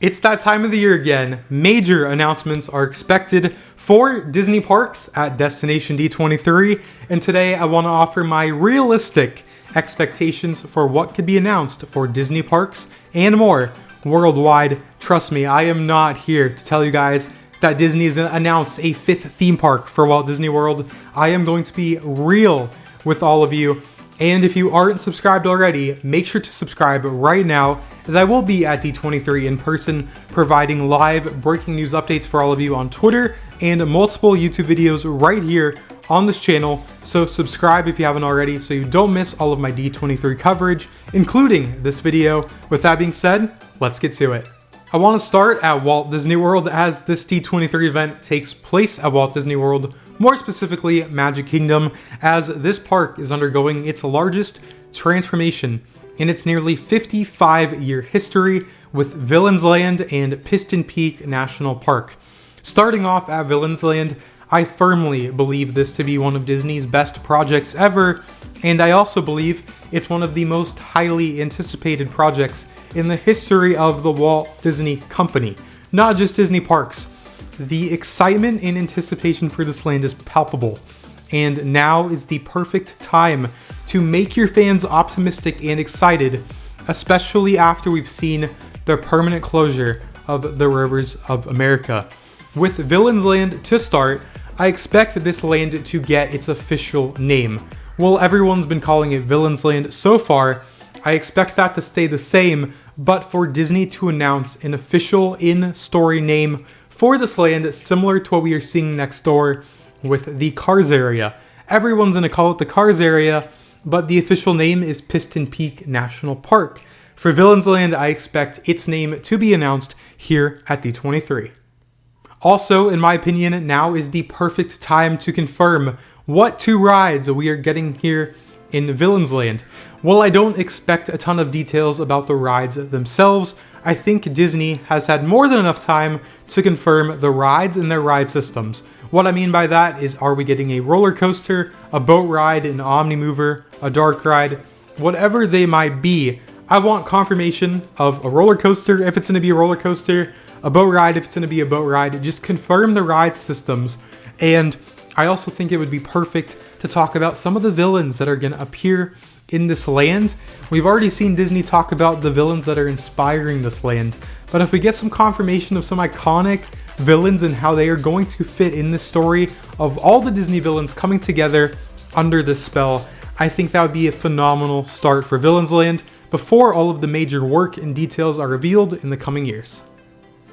It's that time of the year again. Major announcements are expected for Disney parks at Destination D23, and today I want to offer my realistic expectations for what could be announced for Disney parks and more worldwide. Trust me, I am not here to tell you guys that Disney is going to announce a 5th theme park for Walt Disney World. I am going to be real with all of you. And if you aren't subscribed already, make sure to subscribe right now, as I will be at D23 in person, providing live breaking news updates for all of you on Twitter and multiple YouTube videos right here on this channel. So subscribe if you haven't already so you don't miss all of my D23 coverage, including this video. With that being said, let's get to it. I want to start at Walt Disney World, as this D23 event takes place at Walt Disney World, more specifically Magic Kingdom, as this park is undergoing its largest transformation in its nearly 55-year history with Villains Land and Piston Peak National Park. Starting off at Villains Land, I firmly believe this to be one of Disney's best projects ever, and I also believe it's one of the most highly anticipated projects in the history of the Walt Disney Company, not just Disney parks. The excitement and anticipation for this land is palpable, and now is the perfect time to make your fans optimistic and excited, especially after we've seen the permanent closure of the Rivers of America. With Villains Land to start, I expect this land to get its official name. Well, everyone's been calling it Villains Land so far. I expect that to stay the same, but for Disney to announce an official in-story name for this land, similar to what we are seeing next door with the Cars area. Everyone's going to call it the Cars area, but the official name is Piston Peak National Park. For Villains Land, I expect its name to be announced here at D23. Also, in my opinion, now is the perfect time to confirm what 2 rides we are getting here in Villains Land. While I don't expect a ton of details about the rides themselves, I think Disney has had more than enough time to confirm the rides and their ride systems. What I mean by that is, are we getting a roller coaster, a boat ride, an Omnimover, a dark ride, whatever they might be. I want confirmation of a roller coaster if it's going to be a roller coaster, a boat ride if it's going to be a boat ride. Just confirm the ride systems. And I also think it would be perfect to talk about some of the villains that are going to appear in this land. We've already seen Disney talk about the villains that are inspiring this land, but if we get some confirmation of some iconic villains and how they are going to fit in this story of all the Disney villains coming together under this spell, I think that would be a phenomenal start for Villains Land before all of the major work and details are revealed in the coming years.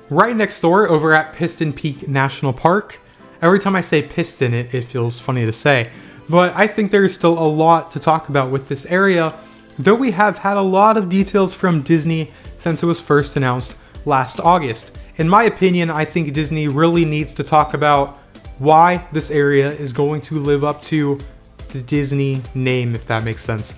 Right next door, over at Piston Peak National Park, every time I say piston, it feels funny to say, but I think there is still a lot to talk about with this area, though we have had a lot of details from Disney since it was first announced last August. In my opinion, I think Disney really needs to talk about why this area is going to live up to the Disney name, if that makes sense.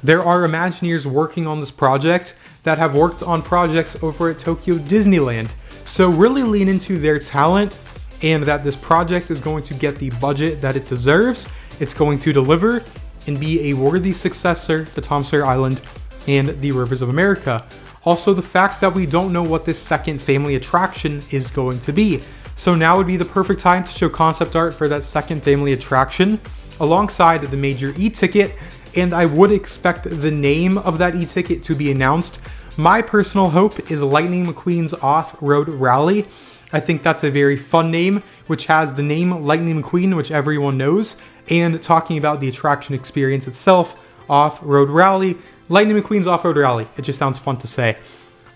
There are Imagineers working on this project that have worked on projects over at Tokyo Disneyland, so really lean into their talent and that this project is going to get the budget that it deserves. It's going to deliver and be a worthy successor to Tom Sawyer Island and the Rivers of America. Also, the fact that we don't know what this second family attraction is going to be. So now would be the perfect time to show concept art for that second family attraction alongside the major e-ticket, and I would expect the name of that e-ticket to be announced. My personal hope is Lightning McQueen's Off-Road Rally. I think that's a very fun name, which has the name Lightning McQueen, which everyone knows, and talking about the attraction experience itself, Off-Road Rally, Lightning McQueen's Off-Road Rally. It just sounds fun to say.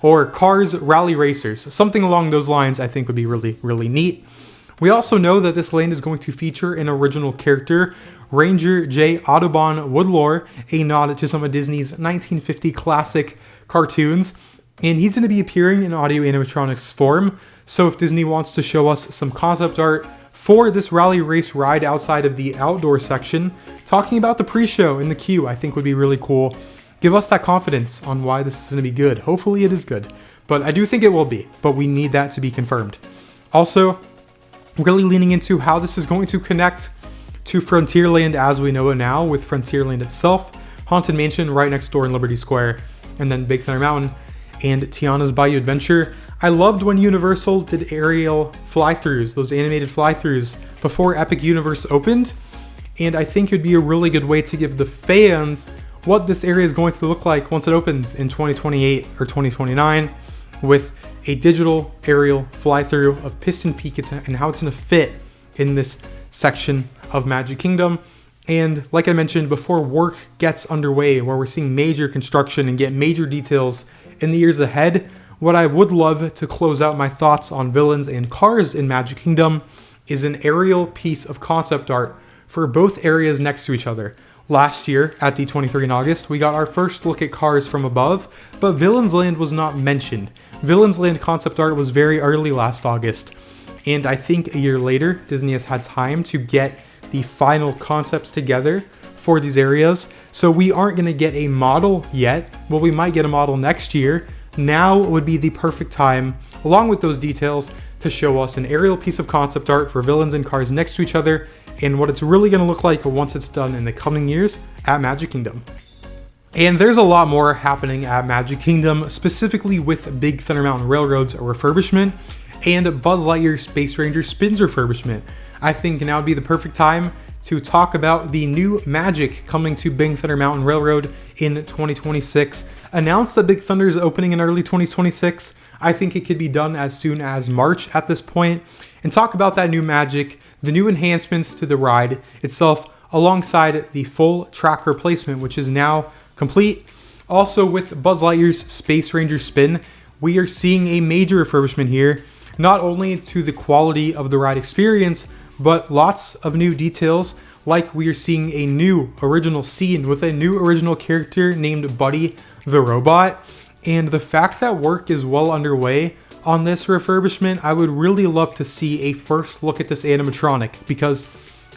Or Cars Rally Racers. Something along those lines I think would be really, really neat. We also know that this land is going to feature an original character, Ranger J. Audubon Woodlore, a nod to some of Disney's 1950 classic cartoons, and he's going to be appearing in audio animatronics form. So if Disney wants to show us some concept art for this rally race ride outside of the outdoor section, talking about the pre-show and the queue, I think would be really cool. Give us that confidence on why this is going to be good. Hopefully it is good, but I do think it will be, but we need that to be confirmed. Also, really leaning into how this is going to connect to Frontierland as we know it now, with Frontierland itself, Haunted Mansion right next door in Liberty Square, and then Big Thunder Mountain and Tiana's Bayou Adventure. I loved when Universal did aerial fly-throughs, those animated fly-throughs, before Epic Universe opened, and I think it would be a really good way to give the fans what this area is going to look like once it opens in 2028 or 2029 with a digital aerial fly-through of Piston Peak and how it's going to fit in this section of Magic Kingdom. And like I mentioned before, work gets underway where we're seeing major construction and get major details in the years ahead. What I would love to close out my thoughts on villains and cars in Magic Kingdom is an aerial piece of concept art for both areas next to each other. Last year at D23 in August, we got our first look at cars from above, but Villains Land was not mentioned. Villains Land concept art was very early last August, and I think a year later, Disney has had time to get the final concepts together for these areas, so we aren't going to get a model yet. Well, we might get a model next year. Now would be the perfect time, along with those details, to show us an aerial piece of concept art for villains and cars next to each other, and what it's really going to look like once it's done in the coming years at Magic Kingdom. And there's a lot more happening at Magic Kingdom, specifically with Big Thunder Mountain Railroad's refurbishment and Buzz Lightyear Space Ranger Spin's refurbishment. I think now would be the perfect time to talk about the new magic coming to Big Thunder Mountain Railroad in 2026. Announced that Big Thunder is opening in early 2026. I think it could be done as soon as March at this point, and talk about that new magic, the new enhancements to the ride itself, alongside the full track replacement, which is now complete. Also with Buzz Lightyear's Space Ranger Spin, we are seeing a major refurbishment here, not only to the quality of the ride experience, but lots of new details, like we are seeing a new original scene with a new original character named Buddy the Robot. And the fact that work is well underway on this refurbishment, I would really love to see a first look at this animatronic, because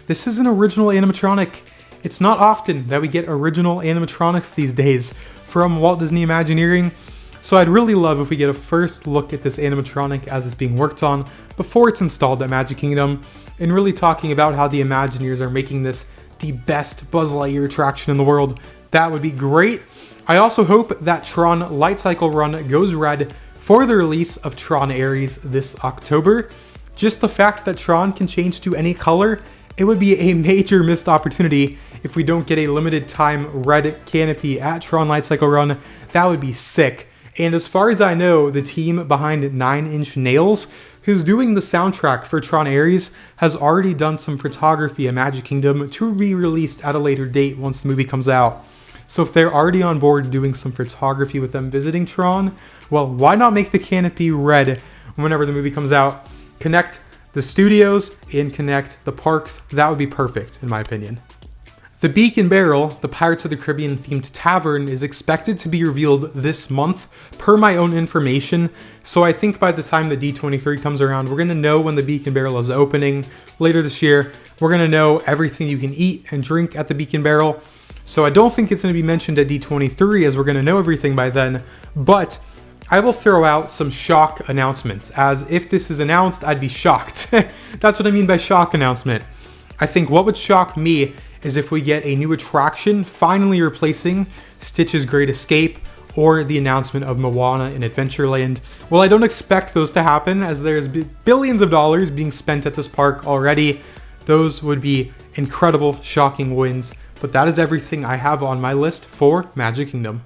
this is an original animatronic. It's not often that we get original animatronics these days from Walt Disney Imagineering. So I'd really love if we get a first look at this animatronic as it's being worked on before it's installed at Magic Kingdom, and really talking about how the Imagineers are making this the best Buzz Lightyear attraction in the world. That would be great. I also hope that Tron Light Cycle Run goes red for the release of Tron Ares this October. Just the fact that Tron can change to any color, it would be a major missed opportunity if we don't get a limited time red canopy at Tron Light Cycle Run. That would be sick. And as far as I know, the team behind 9 Inch Nails, who's doing the soundtrack for Tron Ares, has already done some photography at Magic Kingdom to be released at a later date once the movie comes out. So if they're already on board doing some photography with them visiting Tron, well, why not make the canopy red whenever the movie comes out? Connect the studios and connect the parks. That would be perfect, in my opinion. The Beak and Barrel, the Pirates of the Caribbean themed tavern, is expected to be revealed this month, per my own information. So I think by the time the D23 comes around, we're going to know when the Beak and Barrel is opening later this year. We're going to know everything you can eat and drink at the Beak and Barrel. So I don't think it's going to be mentioned at D23, as we're going to know everything by then. But I will throw out some shock announcements, as if this is announced, I'd be shocked. That's what I mean by shock announcement. I think what would shock me is if we get a new attraction finally replacing Stitch's Great Escape, or the announcement of Moana in Adventureland. Well, I don't expect those to happen, as there's billions of dollars being spent at this park already. Those would be incredible, shocking wins. But that is everything I have on my list for Magic Kingdom.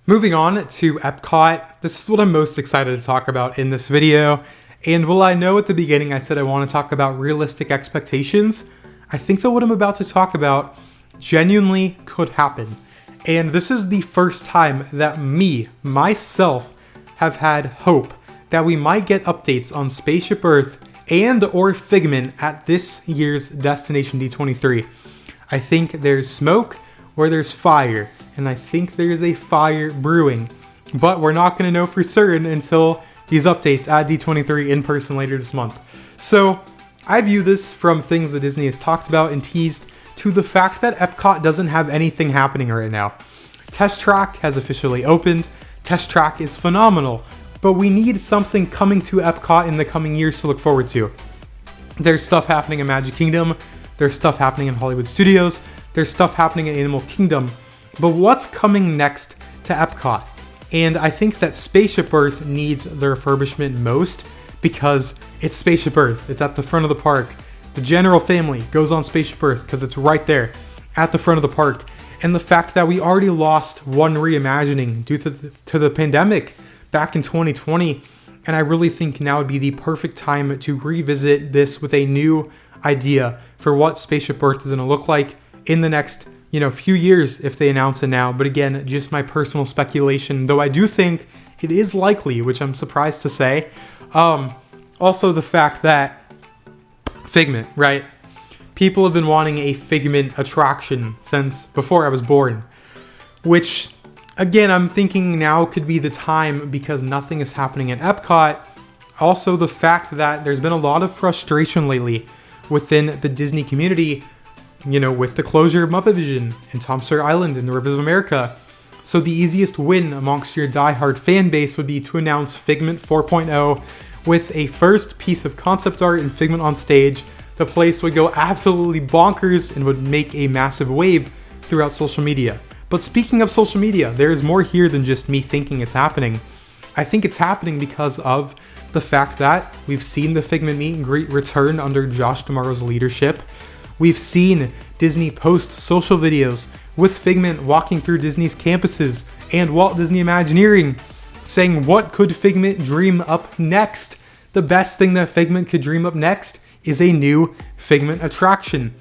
Moving on to Epcot, this is what I'm most excited to talk about in this video. And while I know at the beginning I said I want to talk about realistic expectations, I think that what I'm about to talk about genuinely could happen. And this is the first time that myself, have had hope that we might get updates on Spaceship Earth and or Figment at this year's Destination D23. I think there's smoke where there's fire, and I think there's a fire brewing. But we're not going to know for certain until these updates at D23 in person later this month. So I view this from things that Disney has talked about and teased to the fact that Epcot doesn't have anything happening right now. Test Track has officially opened. Test Track is phenomenal, but we need something coming to Epcot in the coming years to look forward to. There's stuff happening in Magic Kingdom. There's stuff happening in Hollywood Studios. There's stuff happening in Animal Kingdom. But what's coming next to Epcot? And I think that Spaceship Earth needs the refurbishment most because it's Spaceship Earth. It's at the front of the park. The general family goes on Spaceship Earth because it's right there at the front of the park. And the fact that we already lost one reimagining due to the pandemic back in 2020. And I really think now would be the perfect time to revisit this with a new idea for what Spaceship Earth is going to look like in the next, few years if they announce it now. But again, just my personal speculation, though I do think it is likely, which I'm surprised to say. Also the fact that Figment, right? People have been wanting a Figment attraction since before I was born, which again, I'm thinking now could be the time because nothing is happening at Epcot. Also the fact that there's been a lot of frustration lately within the Disney community, with the closure of Muppet Vision and Tom Sawyer Island and the Rivers of America. So the easiest win amongst your diehard fan base would be to announce Figment 4.0 with a first piece of concept art and Figment on stage. The place would go absolutely bonkers and would make a massive wave throughout social media. But speaking of social media, there is more here than just me thinking it's happening. I think it's happening because of the fact that we've seen the Figment meet and greet return under Josh D'Amaro's leadership. We've seen Disney post social videos with Figment walking through Disney's campuses and Walt Disney Imagineering saying what could Figment dream up next. The best thing that Figment could dream up next is a new Figment attraction.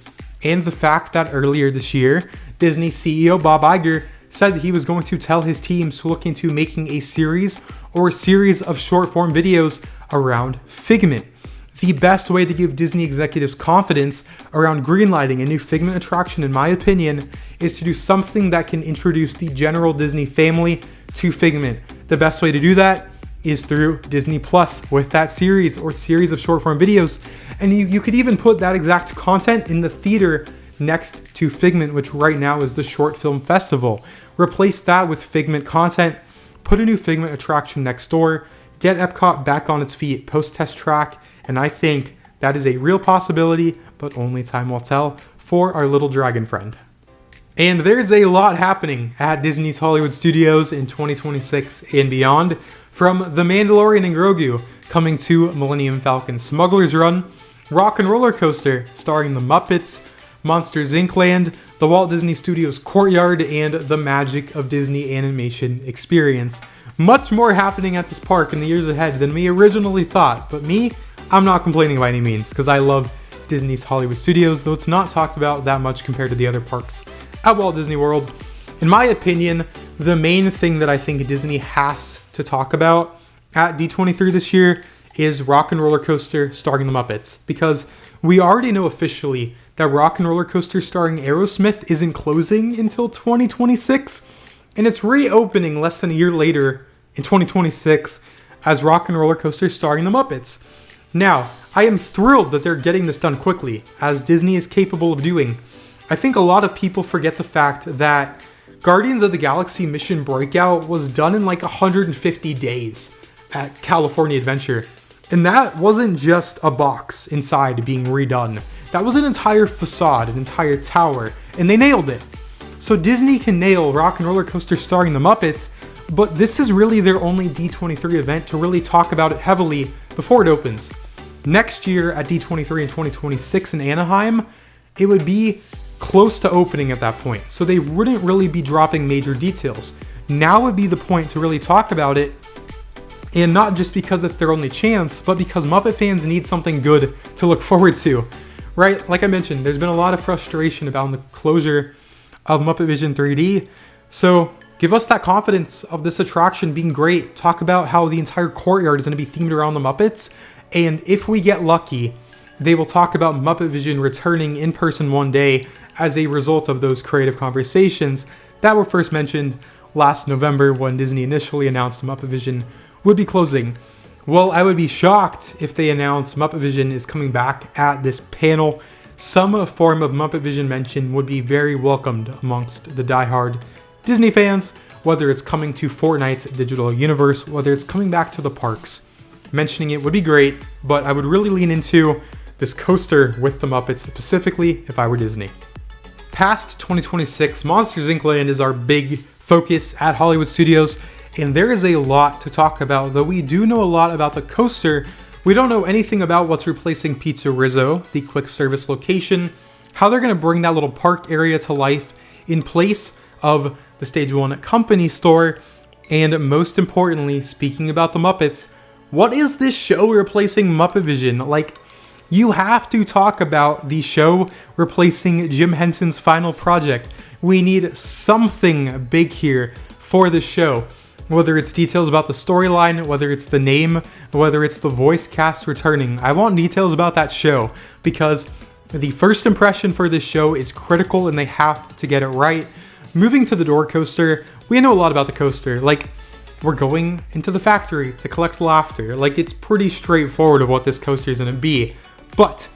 And the fact that earlier this year, Disney CEO Bob Iger said that he was going to tell his teams to look into making a series of short form videos around Figment. The best way to give Disney executives confidence around greenlighting a new Figment attraction, in my opinion, is to do something that can introduce the general Disney family to Figment. The best way to do that is through Disney Plus with that series of short form videos. And you could even put that exact content in the theater next to Figment, which right now is the Short Film Festival. Replace that with Figment content, put a new Figment attraction next door, get Epcot back on its feet post-test track, and I think that is a real possibility, but only time will tell for our little dragon friend. And there's a lot happening at Disney's Hollywood Studios in 2026 and beyond, from The Mandalorian and Grogu coming to Millennium Falcon Smugglers Run, Rock and Roller Coaster starring the Muppets, Monsters Inc. Land, the Walt Disney Studios Courtyard, and the Magic of Disney Animation Experience. Much more happening at this park in the years ahead than we originally thought, but I'm not complaining by any means, because I love Disney's Hollywood Studios, though it's not talked about that much compared to the other parks at Walt Disney World. In my opinion, the main thing that I think Disney has to talk about at D23 this year is Rock and Roller Coaster starring the Muppets, because we already know officially that Rock and Roller Coaster starring Aerosmith isn't closing until 2026, and it's reopening less than a year later in 2026 as Rock and Roller Coaster starring the Muppets. Now, I am thrilled that they're getting this done quickly, as Disney is capable of doing. I think a lot of people forget the fact that Guardians of the Galaxy Mission Breakout was done in like 150 days at California Adventure. And that wasn't just a box inside being redone. That was an entire facade, an entire tower, and they nailed it. So Disney can nail Rock and Roller Coaster starring the Muppets, but this is really their only D23 event to really talk about it heavily before it opens. Next year at D23 in 2026 in Anaheim, it would be close to opening at that point, so they wouldn't really be dropping major details. Now would be the point to really talk about it, and not just because it's their only chance, but because Muppet fans need something good to look forward to, right? Like I mentioned, there's been a lot of frustration about the closure of Muppet Vision 3D, so give us that confidence of this attraction being great. Talk about how the entire courtyard is going to be themed around the Muppets, and if we get lucky, they will talk about Muppet Vision returning in person one day as a result of those creative conversations that were first mentioned last November when Disney initially announced Muppet Vision would be closing. Well, I would be shocked if they announced Muppet Vision is coming back at this panel. Some form of Muppet Vision mention would be very welcomed amongst the diehard Disney fans, whether it's coming to Fortnite's digital universe, whether it's coming back to the parks. Mentioning it would be great, but I would really lean into this coaster with the Muppets, specifically if I were Disney. Past 2026, Monsters Inc. Land is our big focus at Hollywood Studios, And there is a lot to talk about, though we do know a lot about the coaster. We don't know anything about what's replacing Pizza Rizzo, the quick service location, how they're going to bring that little park area to life in place of the Stage 1 company store, and most importantly, speaking about the Muppets, what is this show replacing Muppet Vision? Like, you have to talk about the show replacing Jim Henson's final project. We need something big here for the show. Whether it's details about the storyline, whether it's the name, whether it's the voice cast returning. I want details about that show because the first impression for this show is critical and they have to get it right. Moving to the door coaster, we know a lot about the coaster. Like, we're going into the factory to collect laughter. Like, it's pretty straightforward of what this coaster is going to be. But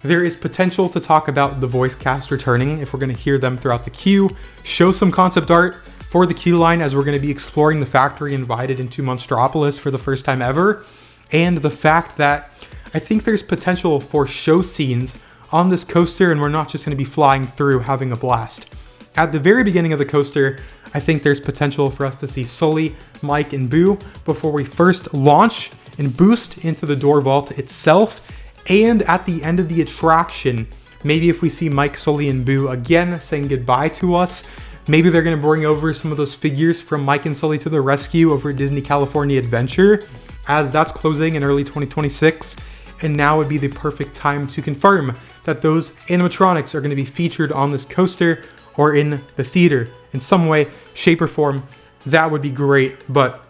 there is potential to talk about the voice cast returning if we're going to hear them throughout the queue, show some concept art for the queue line as we're going to be exploring the factory invited into Monstropolis for the first time ever, and the fact that I think there's potential for show scenes on this coaster and we're not just going to be flying through having a blast. At the very beginning of the coaster, I think there's potential for us to see Sully, Mike, and Boo before we first launch and boost into the door vault itself, and at the end of the attraction, maybe if we see Mike, Sully, and Boo again saying goodbye to us, maybe they're going to bring over some of those figures from Mike and Sully to the Rescue over Disney California Adventure, as that's closing in early 2026, and now would be the perfect time to confirm that those animatronics are going to be featured on this coaster or in the theater in some way, shape, or form. That would be great. But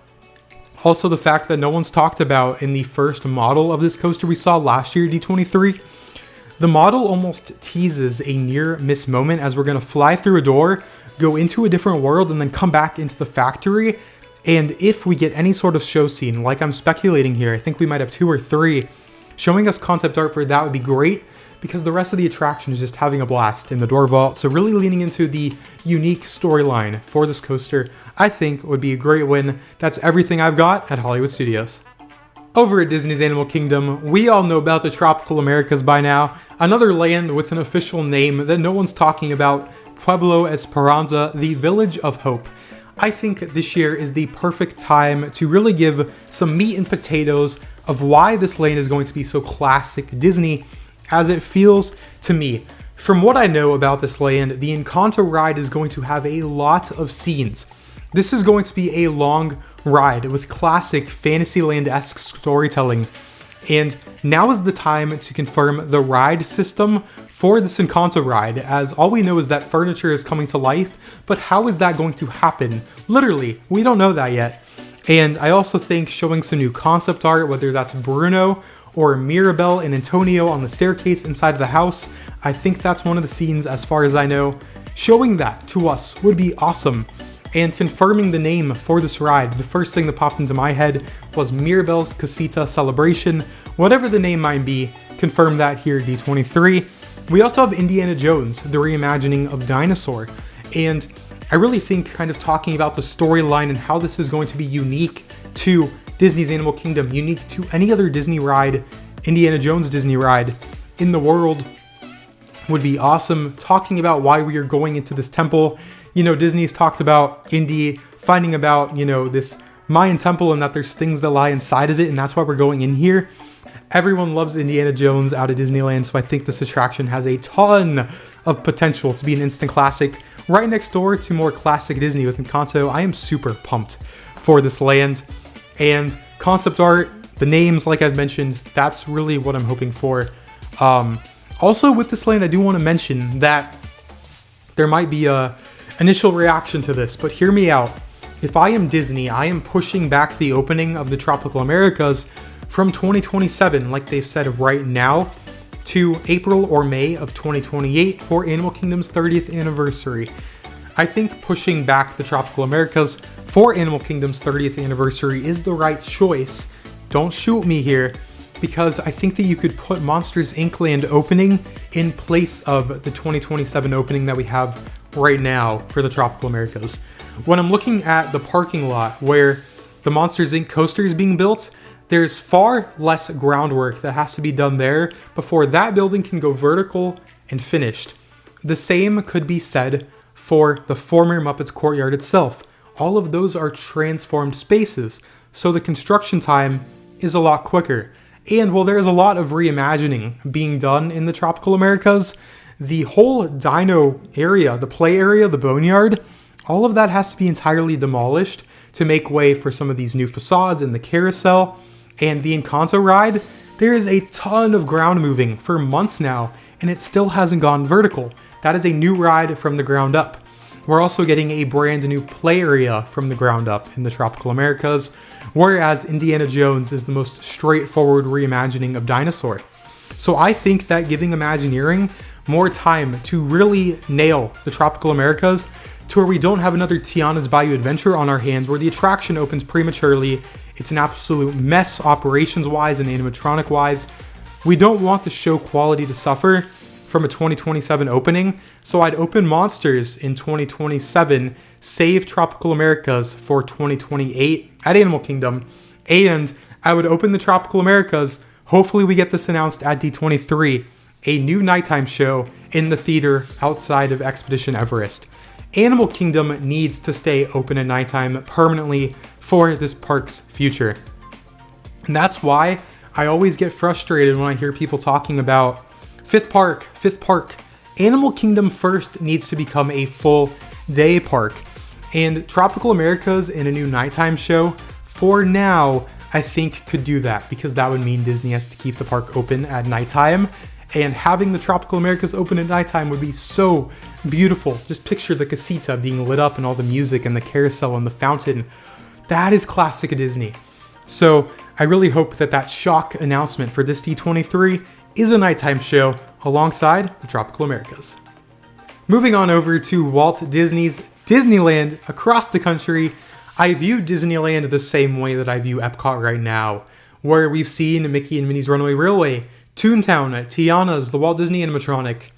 also the fact that no one's talked about in the first model of this coaster we saw last year, D23, the model almost teases a near miss moment as we're going to fly through a door, go into a different world, and then come back into the factory. And if we get any sort of show scene, like I'm speculating here, I think we might have 2 or 3, showing us concept art for that would be great, because the rest of the attraction is just having a blast in the door vault. So really leaning into the unique storyline for this coaster, I think would be a great win. That's everything I've got at Hollywood Studios. Over at Disney's Animal Kingdom, we all know about the Tropical Americas by now, another land with an official name that no one's talking about, Pueblo Esperanza, the Village of Hope. I think this year is the perfect time to really give some meat and potatoes of why this land is going to be so classic Disney, as it feels to me. From what I know about this land, the Encanto ride is going to have a lot of scenes. This is going to be a long ride with classic Fantasyland-esque storytelling. And now is the time to confirm the ride system for this Encanto ride, as all we know is that furniture is coming to life, but how is that going to happen? Literally, we don't know that yet. And I also think showing some new concept art, whether that's Bruno or Mirabelle and Antonio on the staircase inside of the house, I think that's one of the scenes as far as I know. Showing that to us would be awesome. And confirming the name for this ride, the first thing that popped into my head was Mirabelle's Casita Celebration. Whatever the name might be, confirm that here at D23. We also have Indiana Jones, the reimagining of Dinosaur. And I really think kind of talking about the storyline and how this is going to be unique to Disney's Animal Kingdom, unique to any other Disney ride, Indiana Jones Disney ride in the world, would be awesome. Talking about why we are going into this temple. You know, Disney's talked about Indy finding about, you know, this Mayan temple and that there's things that lie inside of it, and that's why we're going in here. Everyone loves Indiana Jones out of Disneyland, so I think this attraction has a ton of potential to be an instant classic. Right next door to more classic Disney with Encanto, I am super pumped for this land. And concept art, the names, like I've mentioned, that's really what I'm hoping for. Also with this land, I do want to mention that there might be a initial reaction to this, but hear me out. If I am Disney, I am pushing back the opening of the Tropical Americas from 2027, like they've said right now, to April or May of 2028 for Animal Kingdom's 30th anniversary. I think pushing back the Tropical Americas for Animal Kingdom's 30th anniversary is the right choice. Don't shoot me here, because I think that you could put Monsters Inc. Land opening in place of the 2027 opening that we have right now for the Tropical Americas. When I'm looking at the parking lot where the Monsters Inc. coaster is being built, there's far less groundwork that has to be done there before that building can go vertical and finished. The same could be said for the former Muppets courtyard itself. all of those are transformed spaces, so the construction time is a lot quicker. And while there's a lot of reimagining being done in the Tropical Americas, the whole dino area, the play area, the boneyard, all of that has to be entirely demolished to make way for some of these new facades and the carousel. And the Encanto ride, there is a ton of ground moving for months now, and it still hasn't gone vertical. That is a new ride from the ground up. We're also getting a brand new play area from the ground up in the Tropical Americas, whereas Indiana Jones is the most straightforward reimagining of Dinosaur. So I think that giving Imagineering more time to really nail the Tropical Americas to where we don't have another Tiana's Bayou Adventure on our hands where the attraction opens prematurely. It's an absolute mess operations-wise and animatronic-wise. We don't want the show quality to suffer from a 2027 opening, so I'd open Monsters in 2027, save Tropical Americas for 2028 at Animal Kingdom, and I would open the Tropical Americas. Hopefully we get this announced at D23, a new nighttime show in the theater outside of Expedition Everest. Animal Kingdom needs to stay open at nighttime permanently for this park's future. And that's why I always get frustrated when I hear people talking about fifth park. Animal Kingdom first needs to become a full day park. And Tropical Americas in a new nighttime show, for now, I think could do that, because that would mean Disney has to keep the park open at nighttime. And having the Tropical Americas open at nighttime would be so beautiful. Just picture the casita being lit up and all the music and the carousel and the fountain. That is classic Disney. So I really hope that that shock announcement for this D23 is a nighttime show alongside the Tropical Americas. Moving on over to Walt Disney's Disneyland across the country, I view Disneyland the same way that I view Epcot right now, where we've seen Mickey and Minnie's Runaway Railway, Toontown, Tiana's, the Walt Disney animatronic.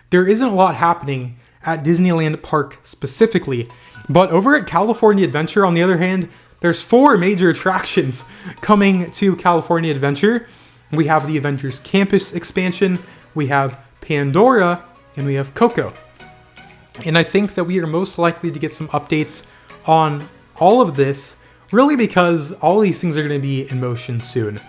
There isn't a lot happening at Disneyland Park specifically, but over at California Adventure, on the other hand, there's 4 major attractions coming to California Adventure. We have the Avengers Campus expansion, we have Pandora, and we have Coco. And I think that we are most likely to get some updates on all of this, really because all these things are going to be in motion soon.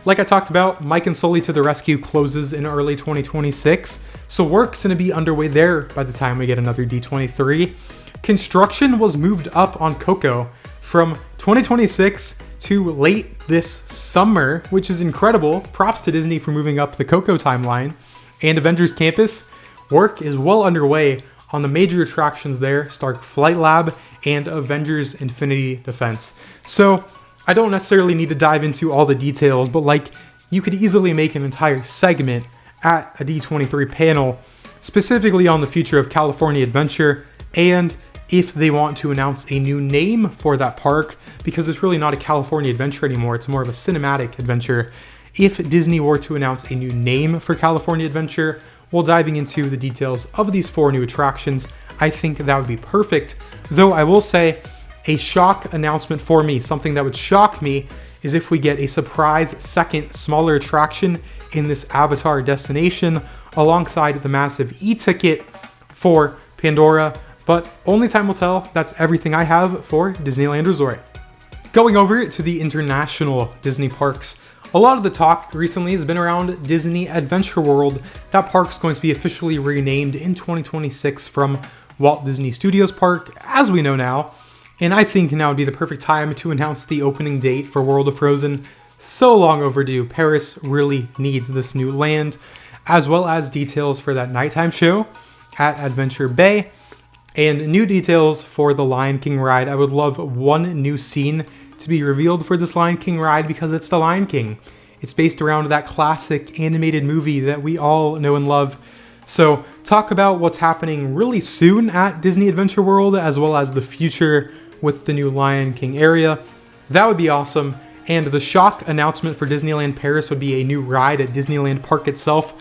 Like I talked about, Mike and Sully to the Rescue closes in early 2026, so work's going to be underway there by the time we get another D23. Construction was moved up on Coco from 2026 to late this summer, which is incredible. Props to Disney for moving up the Coco timeline. And Avengers Campus, work is well underway on the major attractions there, Stark Flight Lab and Avengers Infinity Defense. So I don't necessarily need to dive into all the details, but like you could easily make an entire segment at a D23 panel specifically on the future of California Adventure and if they want to announce a new name for that park, because it's really not a California Adventure anymore, it's more of a cinematic adventure. If Disney were to announce a new name for California Adventure, while diving into the details of these 4 new attractions, I think that would be perfect. Though I will say, a shock announcement for me, something that would shock me, is if we get a surprise second smaller attraction in this Avatar destination alongside the massive e-ticket for Pandora. But only time will tell. That's everything I have for Disneyland Resort. Going over to the international Disney parks, a lot of the talk recently has been around Disney Adventure World. That park's going to be officially renamed in 2026 from Walt Disney Studios Park, as we know now. And I think now would be the perfect time to announce the opening date for World of Frozen. So long overdue. Paris really needs this new land, as well as details for that nighttime show at Adventure Bay, and new details for the Lion King ride. I would love one new scene to be revealed for this Lion King ride because it's the Lion King. It's based around that classic animated movie that we all know and love. So talk about what's happening really soon at Disney Adventure World, as well as the future with the new Lion King area. That would be awesome. And the shock announcement for Disneyland Paris would be a new ride at Disneyland Park itself.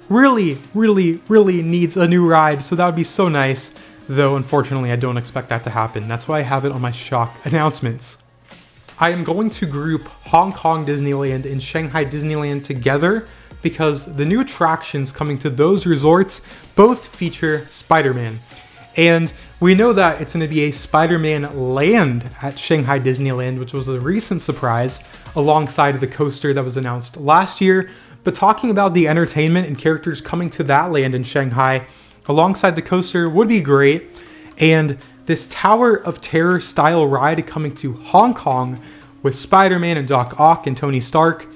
Really needs a new ride, so that would be so nice. Though unfortunately I don't expect that to happen. That's why I have it on my shock announcements. I am going to group Hong Kong Disneyland and Shanghai Disneyland together because the new attractions coming to those resorts both feature Spider-Man. And We know that it's going to be a Spider-Man land at Shanghai Disneyland, which was a recent surprise alongside the coaster that was announced last year. But talking about the entertainment and characters coming to that land in Shanghai alongside the coaster would be great. And this Tower of Terror style ride coming to Hong Kong with Spider-Man and Doc Ock and Tony Stark,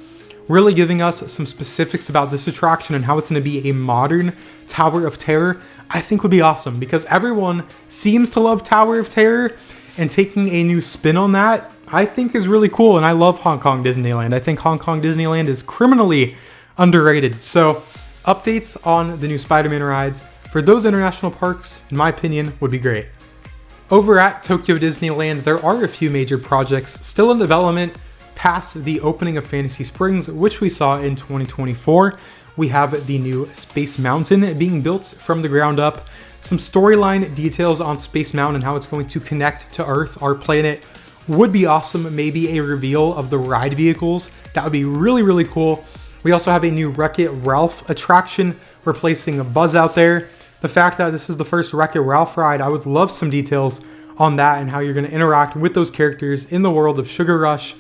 really giving us some specifics about this attraction and how it's going to be a modern Tower of Terror, I think would be awesome, because everyone seems to love Tower of Terror, and taking a new spin on that, I think is really cool. And I love Hong Kong Disneyland. I think Hong Kong Disneyland is criminally underrated. So updates on the new Spider-Man rides for those international parks, in my opinion, would be great. Over at Tokyo Disneyland, there are a few major projects still in development past the opening of Fantasy Springs, which we saw in 2024. We have the new Space Mountain being built from the ground up. Some storyline details on Space Mountain and how it's going to connect to Earth, our planet, would be awesome. Maybe a reveal of the ride vehicles. That would be really, really cool. We also have a new Wreck-It Ralph attraction replacing a Buzz out there. The fact that this is the first Wreck-It Ralph ride, I would love some details on that and how you're going to interact with those characters in the world of Sugar Rush.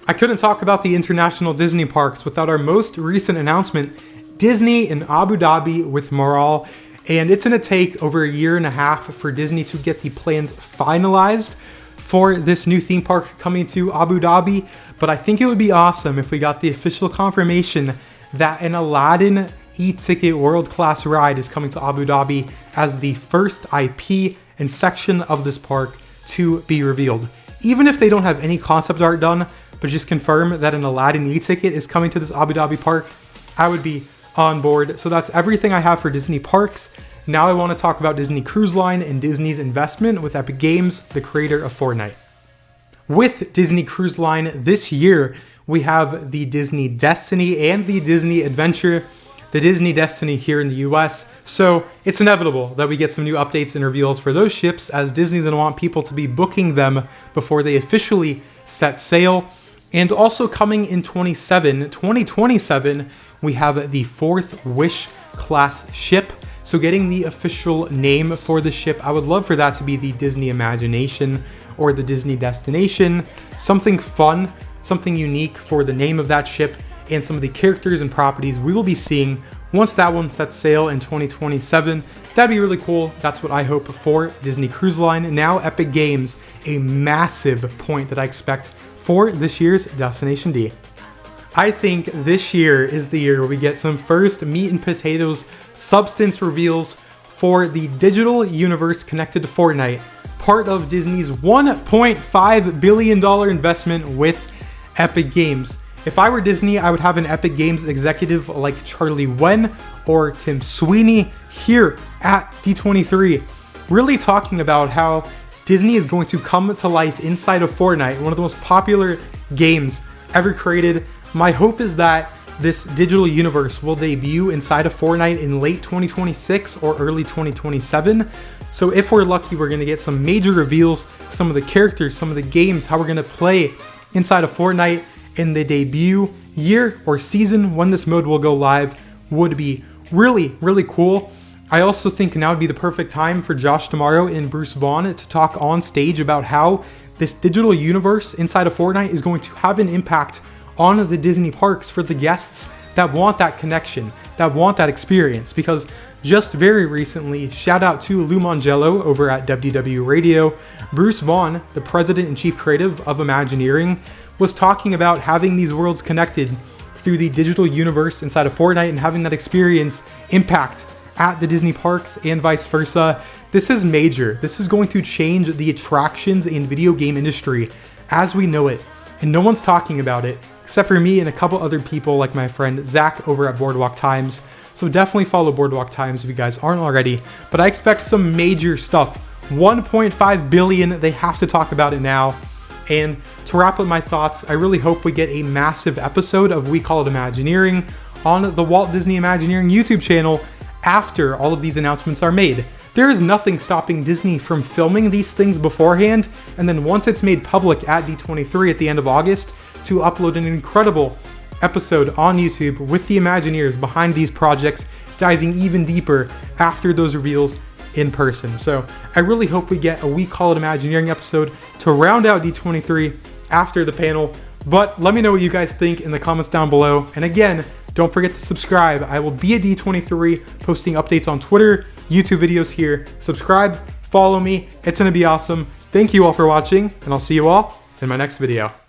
I couldn't talk about the international Disney parks without our most recent announcement, Disney in Abu Dhabi with Moral. And it's going to take over a year and a half for Disney to get the plans finalized for this new theme park coming to Abu Dhabi. But I think it would be awesome if we got the official confirmation that an Aladdin e-ticket world-class ride is coming to Abu Dhabi as the first IP and section of this park to be revealed. Even if they don't have any concept art done, but just confirm that an Aladdin e-ticket is coming to this Abu Dhabi park, I would be on board. So that's everything I have for Disney parks. Now I want to talk about Disney Cruise Line and Disney's investment with Epic Games, the creator of Fortnite. With Disney Cruise Line this year, we have the Disney Destiny and the Disney Adventure. The Disney Destiny here in the US. So it's inevitable that we get some new updates and reveals for those ships, as Disney's gonna want people to be booking them before they officially set sail. And also coming in 2027, we have the Fourth Wish class ship. So getting the official name for the ship, I would love for that to be the Disney Imagination or the Disney Destination. Something fun, something unique for the name of that ship and some of the characters and properties we will be seeing once that one sets sail in 2027. That'd be really cool. That's what I hope for Disney Cruise Line. Now Epic Games, a massive point that I expect for this year's Destination D. I think this year is the year where we get some first meat and potatoes substance reveals for the digital universe connected to Fortnite, part of Disney's $1.5 billion investment with Epic Games. If I were Disney, I would have an Epic Games executive like Charlie Wen or Tim Sweeney here at D23, really talking about how Disney is going to come to life inside of Fortnite, one of the most popular games ever created. My hope is that this digital universe will debut inside of Fortnite in late 2026 or early 2027. So if we're lucky, we're going to get some major reveals, some of the characters, some of the games, how we're going to play inside of Fortnite in the debut year or season when this mode will go live would be really, really cool. I also think now would be the perfect time for Josh D'Amaro and Bruce Vaughn to talk on stage about how this digital universe inside of Fortnite is going to have an impact on the Disney parks for the guests that want that connection, that want that experience. Because just very recently, shout out to Lou Mongello over at WDW Radio, Bruce Vaughn, the president and chief creative of Imagineering, was talking about having these worlds connected through the digital universe inside of Fortnite and having that experience impact at the Disney parks and vice versa. This is major. This is going to change the attractions and video game industry as we know it. And no one's talking about it except for me and a couple other people like my friend Zach over at Boardwalk Times. So definitely follow Boardwalk Times if you guys aren't already. But I expect some major stuff. 1.5 billion, they have to talk about it now. And to wrap up my thoughts, I really hope we get a massive episode of We Call It Imagineering on the Walt Disney Imagineering YouTube channel after all of these announcements are made. There is nothing stopping Disney from filming these things beforehand, and then once it's made public at D23 at the end of August, to upload an incredible episode on YouTube with the Imagineers behind these projects, diving even deeper after those reveals in person. So I really hope we get a We Call It Imagineering episode to round out D23 after the panel. But let me know what you guys think in the comments down below. And again, don't forget to subscribe. I will be at D23 posting updates on Twitter, YouTube videos here. Subscribe, follow me. It's going to be awesome. Thank you all for watching, and I'll see you all in my next video.